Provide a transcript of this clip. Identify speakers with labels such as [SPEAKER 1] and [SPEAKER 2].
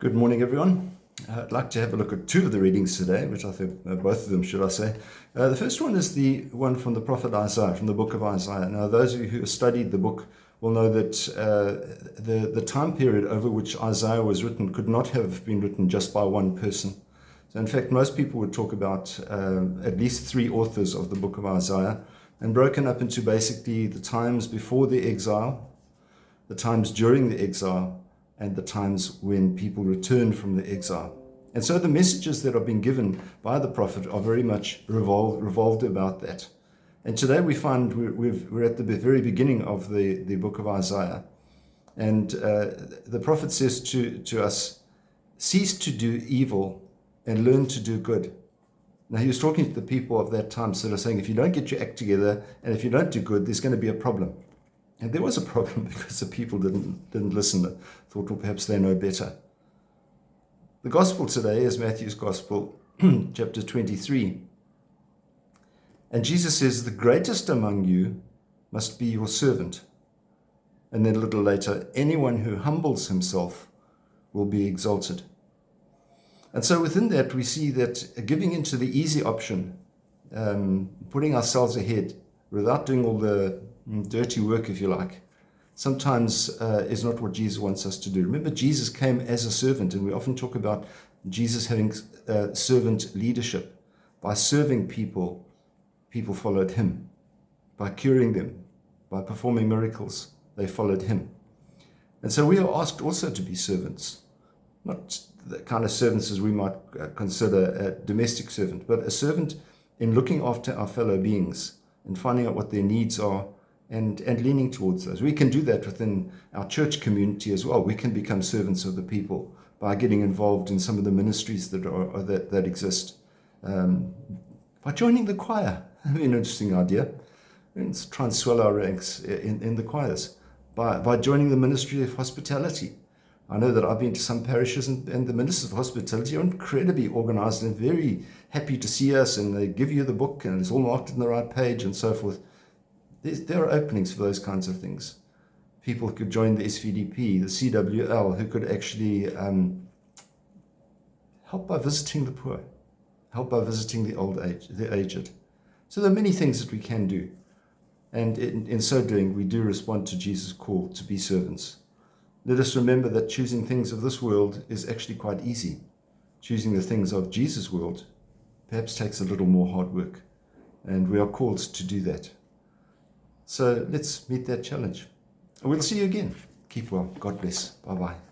[SPEAKER 1] Good morning, everyone. I'd like to have a look at two of the readings today, which I think, both of them, should I say. The first one is the one from the prophet Isaiah, from the book of Isaiah. Now, those of you who have studied the book will know that the time period over which Isaiah was written could not have been written just by one person. So, in fact, most people would talk about at least three authors of the book of Isaiah, and broken up into basically the times before the exile, the times during the exile, and the times when people returned from the exile. And so the messages that are being given by the prophet are very much revolved about that. And today we find we're at the very beginning of the book of Isaiah. And the prophet says to us, cease to do evil and learn to do good. Now, he was talking to the people of that time, sort of saying, if you don't get your act together and if you don't do good, there's going to be a problem. And there was a problem because the people didn't listen, thought, well, perhaps they know better. The gospel today is Matthew's gospel, chapter 23. And Jesus says, the greatest among you must be your servant. And then a little later, anyone who humbles himself will be exalted. And so within that, we see that giving into the easy option, putting ourselves ahead without doing all the dirty work, if you like, sometimes is not what Jesus wants us to do. Remember, Jesus came as a servant, and we often talk about Jesus having servant leadership. By serving people, people followed him. By curing them, by performing miracles, they followed him. And so we are asked also to be servants, not the kind of servants as we might consider a domestic servant, but a servant in looking after our fellow beings and finding out what their needs are and leaning towards those. We can do that within our church community as well. We can become servants of the people by getting involved in some of the ministries that exist. By joining the choir, an interesting idea. Let's try and swell our ranks in the choirs. By joining the ministry of hospitality. I know that I've been to some parishes and the ministers of hospitality are incredibly organized and very happy to see us, and they give you the book and it's all marked on the right page and so forth. There are openings for those kinds of things. People who could join the SVDP, the CWL, who could actually help by visiting the poor, help by visiting the aged. So there are many things that we can do. And in so doing, we do respond to Jesus' call to be servants. Let us remember that choosing things of this world is actually quite easy. Choosing the things of Jesus' world perhaps takes a little more hard work. And we are called to do that. So let's meet that challenge. We'll see you again. Keep well. God bless. Bye-bye.